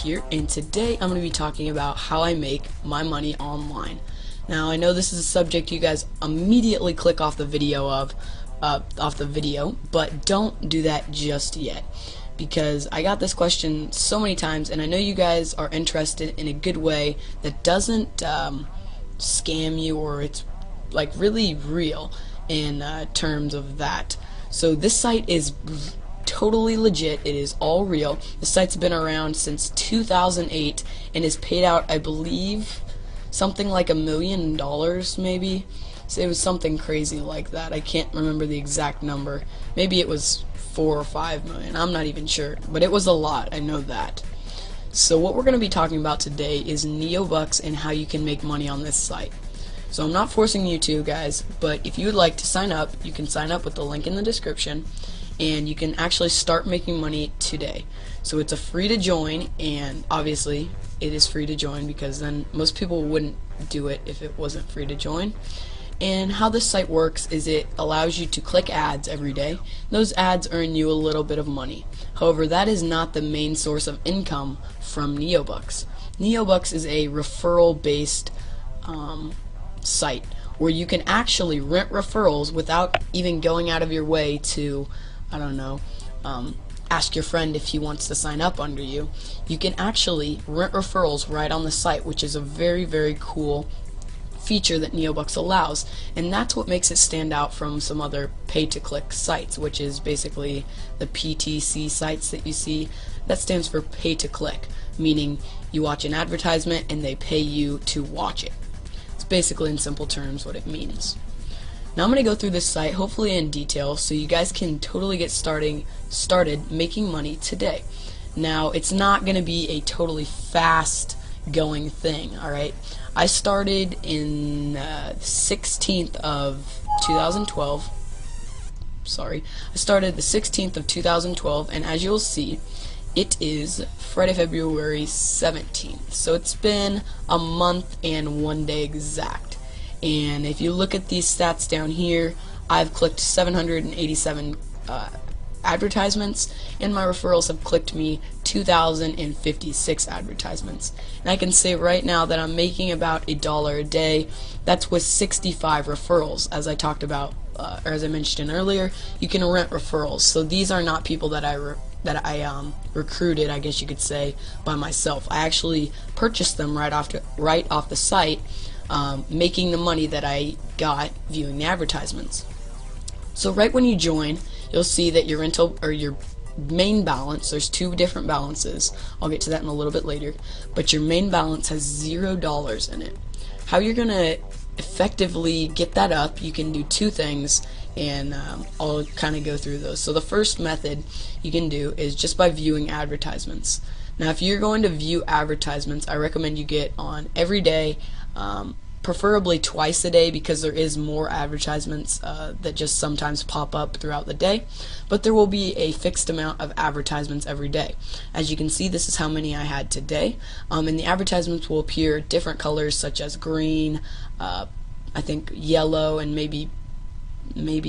Here, and today I'm going to be talking about how I make my money online. Now I know this is a subject you guys immediately click off the video but don't do that just yet, because I got this question so many times and I know you guys are interested in a good way that doesn't scam you, or it's like really real in terms of that. So this site is totally legit. It is all real. The site's been around since 2008 and has paid out, I believe, something like $1 million maybe. So it was something crazy like that. I can't remember the exact number. Maybe it was 4 or 5 million. I'm not even sure, but it was a lot. I know that. So what we're going to be talking about today is Neobux and how you can make money on this site. So I'm not forcing you to, guys, but if you would like to sign up, you can sign up with the link in the description, and you can actually start making money today. So it's a free to join, and obviously it is free to join because then most people wouldn't do it if it wasn't free to join. And how this site works is it allows you to click ads every day. Those ads earn you a little bit of money. However, that is not the main source of income from Neobux. Neobux is a referral based site where you can actually rent referrals without even going out of your way to, I don't know, ask your friend if he wants to sign up under you. You can actually rent referrals right on the site, which is a very, very cool feature that Neobux allows, and that's what makes it stand out from some other pay-to-click sites, which is basically the PTC sites that you see. That stands for pay-to-click, meaning you watch an advertisement and they pay you to watch it. It's basically, in simple terms, what it means. Now I'm going to go through this site, hopefully in detail, so you guys can totally get started making money today. Now, it's not going to be a totally fast going thing, alright? I started in 16th of 2012. Sorry. I started the 16th of 2012, and as you'll see, it is Friday, February 17th. So it's been a month and 1 day exact. And if you look at these stats down here, I've clicked 787 advertisements, and my referrals have clicked me 2,056 advertisements. And I can say right now that I'm making about $1 a day. That's with 65 referrals, as I talked about, or as I mentioned earlier. You can rent referrals, so these are not people that I recruited, I guess you could say, by myself. I actually purchased them right off the site, making the money that I got viewing the advertisements. So right when you join, you'll see that your rental, or your main balance, there's two different balances. I'll get to that in a little bit later, but your main balance has $0 in it. How you're gonna effectively get that up, you can do two things, and I'll kind of go through those. So the first method you can do is just by viewing advertisements. Now if you're going to view advertisements, I recommend you get on every day, preferably twice a day, because there is more advertisements that just sometimes pop up throughout the day, but there will be a fixed amount of advertisements every day. As you can see, this is how many I had today, and the advertisements will appear different colors such as green, I think yellow, and maybe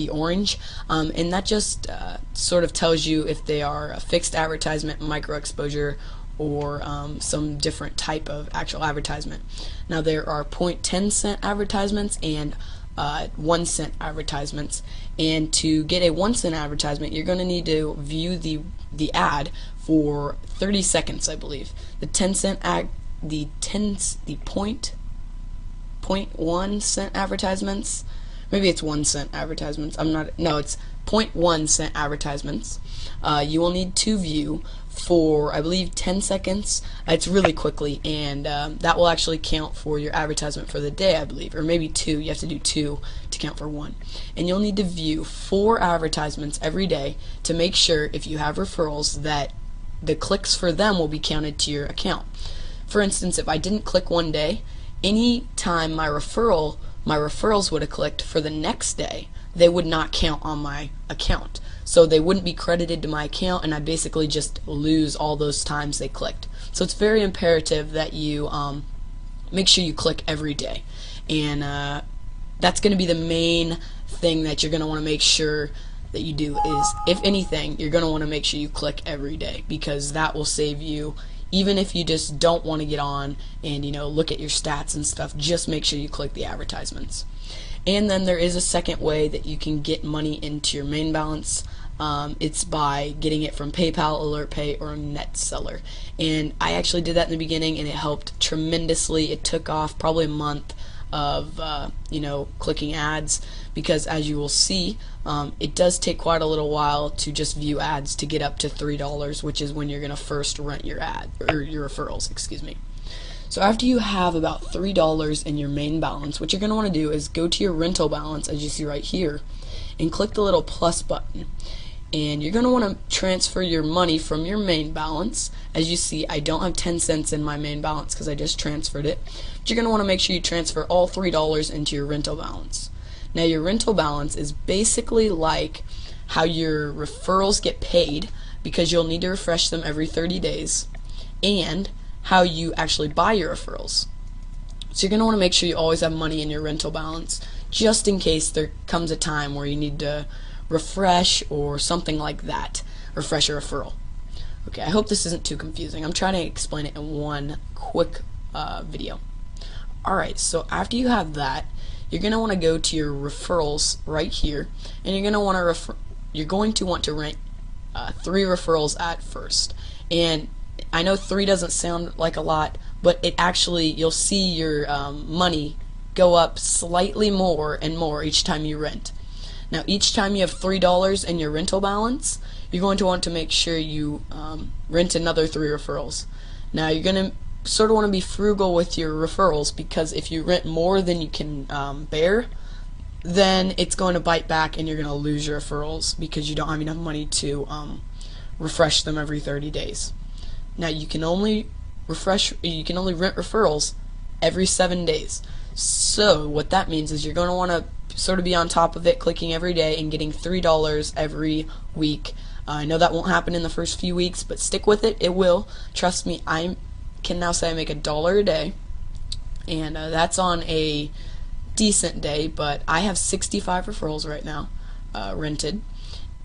orange, and that just sort of tells you if they are a fixed advertisement, micro exposure, or some different type of actual advertisement. Now there are 0.10 cent advertisements and 1 cent advertisements, and to get a 1 cent advertisement you're going to need to view the ad for 30 seconds, I believe. The 10 cent the 0.1 cent advertisements, maybe it's 1 cent advertisements, it's 0.1 cent advertisements, you will need to view for, I believe, 10 seconds. It's really quickly, and that will actually count for your advertisement for the day, I believe, or maybe 2. You have to do 2 to count for 1. And you'll need to view 4 advertisements every day to make sure, if you have referrals, that the clicks for them will be counted to your account. For instance, if I didn't click one day, any time my referrals would have clicked for the next day, they would not count on my account. So they wouldn't be credited to my account, and I basically just lose all those times they clicked. So it's very imperative that you make sure you click every day. And that's going to be the main thing that you're going to want to make sure that you do is, if anything, you're going to want to make sure you click every day, because that will save you. Even if you just don't want to get on and look at your stats and stuff, just make sure you click the advertisements. And then there is a second way that you can get money into your main balance. It's by getting it from PayPal, AlertPay, or NetSeller. And I actually did that in the beginning, and it helped tremendously. It took off probably a month of clicking ads, because as you will see, it does take quite a little while to just view ads to get up to $3, which is when you're going to first rent your ad, or your referrals, excuse me. So after you have about $3 in your main balance, what you're going to want to do is go to your rental balance, as you see right here, and click the little plus button. And you're going to want to transfer your money from your main balance. As you see, I don't have 10 cents in my main balance because I just transferred it. But you're going to want to make sure you transfer all $3 into your rental balance. Now, your rental balance is basically like how your referrals get paid, because you'll need to refresh them every 30 days, and how you actually buy your referrals. So you're going to want to make sure you always have money in your rental balance, just in case there comes a time where you need to refresh or something like that. Refresh a referral. Okay, I hope this isn't too confusing. I'm trying to explain it in one quick video. Alright, so after you have that, you're going to want to go to your referrals right here, and you're going to want to rent 3 referrals at first. And I know 3 doesn't sound like a lot, but it actually, you'll see your money go up slightly more and more each time you rent. Now, each time you have $3 in your rental balance, you're going to want to make sure you rent another 3 referrals. Now, you're going to sort of want to be frugal with your referrals, because if you rent more than you can bear, then it's going to bite back and you're going to lose your referrals because you don't have enough money to refresh them every 30 days. Now, you can only rent referrals every 7 days. So what that means is you're going to want to sort of be on top of it, clicking every day and getting $3 every week. I know that won't happen in the first few weeks, but stick with it. It will. Trust me, I can now say I make $1 a day, and that's on a decent day, but I have 65 referrals right now rented,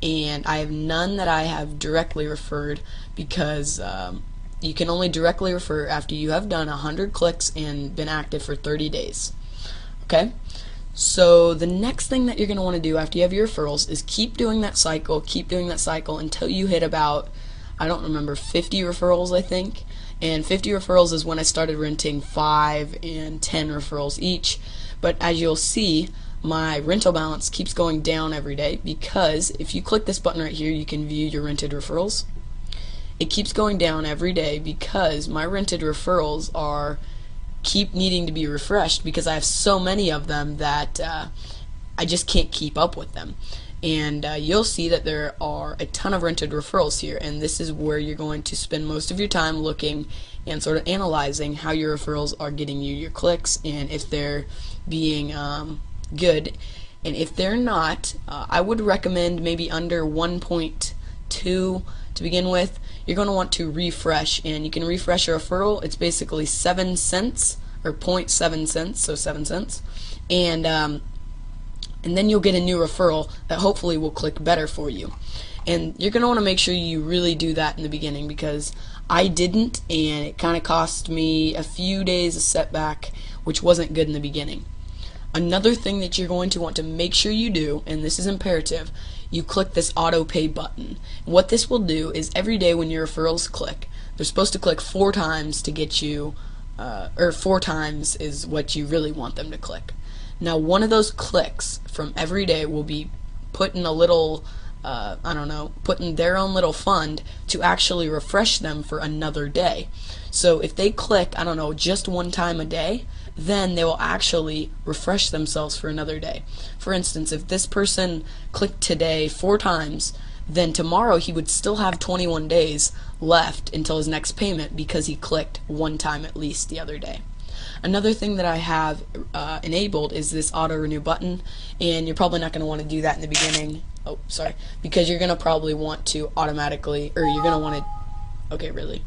and I have none that I have directly referred, because you can only directly refer after you have done 100 clicks and been active for 30 days. Okay? So the next thing that you're going to want to do after you have your referrals is keep doing that cycle until you hit about, I don't remember, 50 referrals, I think. And 50 referrals is when I started renting 5 and 10 referrals each. But as you'll see, my rental balance keeps going down every day, because if you click this button right here, you can view your rented referrals. It keeps going down every day because my rented referrals keep needing to be refreshed, because I have so many of them that I just can't keep up with them. And you'll see that there are a ton of rented referrals here, and this is where you're going to spend most of your time looking and sort of analyzing how your referrals are getting you your clicks, and if they're being good. And if they're not, I would recommend maybe under 1.2 to begin with. You're going to want to refresh, and you can refresh a referral. It's basically 7 cents, or 0.7 cents, so 7 cents, and then you'll get a new referral that hopefully will click better for you. And you're going to want to make sure you really do that in the beginning, because I didn't, and it kind of cost me a few days of setback, which wasn't good in the beginning. Another thing that you're going to want to make sure you do, and this is imperative, you click this auto pay button. And what this will do is every day when your referrals click, they're supposed to click 4 times to get you, or 4 times is what you really want them to click. Now, one of those clicks from every day will be put in a little, put in their own little fund to actually refresh them for another day. So if they click, just 1 time a day, then they will actually refresh themselves for another day. For instance, if this person clicked today 4 times, then tomorrow he would still have 21 days left until his next payment, because he clicked 1 time at least the other day. Another thing that I have enabled is this auto renew button, and you're probably not going to want to do that in the beginning. Oh, sorry, because you're going to probably want to automatically, or you're going to want to, okay, really,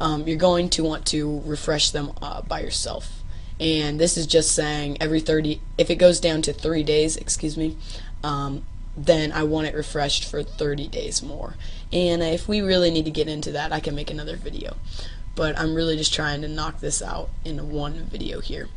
you're going to want to refresh them by yourself. And this is just saying every 30, if it goes down to 3 days, excuse me, then I want it refreshed for 30 days more. And if we really need to get into that, I can make another video. But I'm really just trying to knock this out in one video here.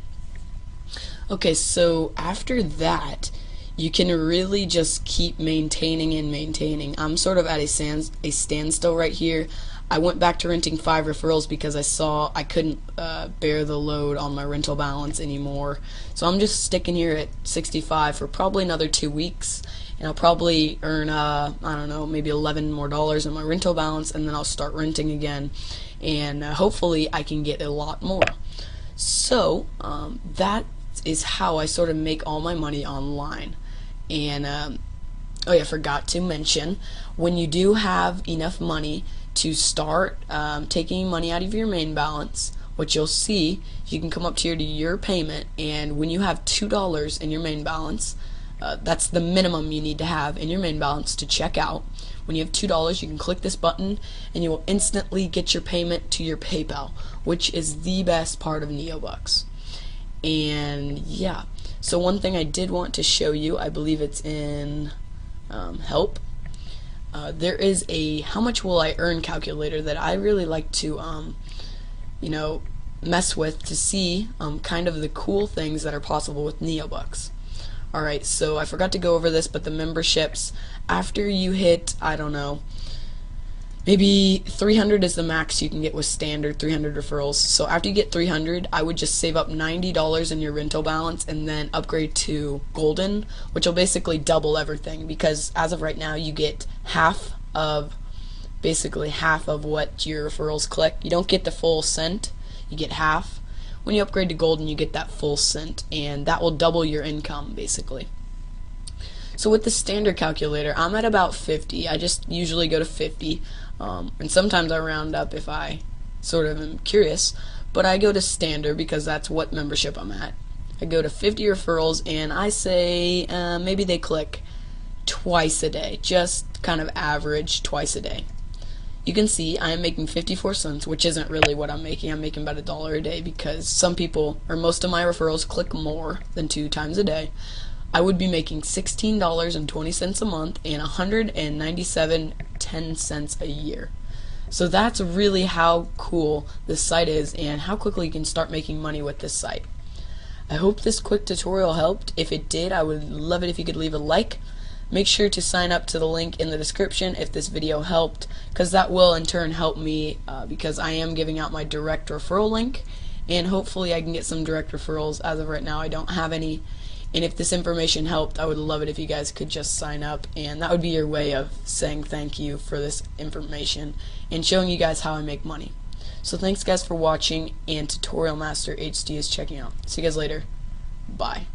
Okay, so after that, you can really just keep maintaining and maintaining. I'm sort of at a standstill right here. I went back to renting 5 referrals because I saw I couldn't bear the load on my rental balance anymore. So I'm just sticking here at 65 for probably another 2 weeks, and I'll probably earn I don't know, maybe $11 more in my rental balance, and then I'll start renting again, and hopefully I can get a lot more. So that is how I sort of make all my money online. And oh yeah, I forgot to mention, when you do have enough money to start taking money out of your main balance, what you'll see, you can come up here to your payment, and when you have $2 in your main balance, that's the minimum you need to have in your main balance to check out. When you have $2, you can click this button and you will instantly get your payment to your PayPal, which is the best part of Neobux. And yeah, so one thing I did want to show you, I believe it's in help. There is a how much will I earn calculator that I really like to you know, mess with to see kind of the cool things that are possible with Neobux. Alright, so I forgot to go over this, but the memberships, after you hit, I don't know, maybe 300 is the max you can get with standard 300 referrals. So after you get 300, I would just save up $90 in your rental balance and then upgrade to golden, which will basically double everything, because as of right now you get basically half of what your referrals collect. You don't get the full cent, you get half. When you upgrade to golden, you get that full cent, and that will double your income basically. So with the standard calculator, I'm at about 50. I just usually go to 50, and sometimes I round up if I sort of am curious, but I go to standard because that's what membership I'm at. I go to 50 referrals, and I say maybe they click twice a day, just kind of average twice a day. You can see I am making 54 cents, which isn't really what I'm making. I'm making about $1 a day because some people, or most of my referrals, click more than 2 times a day. I would be making $16.20 a month and $197.10 a year. So that's really how cool this site is and how quickly you can start making money with this site. I hope this quick tutorial helped. If it did, I would love it if you could leave a like. Make sure to sign up to the link in the description if this video helped, because that will in turn help me because I am giving out my direct referral link, and hopefully I can get some direct referrals. As of right now, I don't have any, and if this information helped, I would love it if you guys could just sign up, and that would be your way of saying thank you for this information and showing you guys how I make money. So thanks guys for watching, and Tutorial Master HD is checking out. See you guys later. Bye.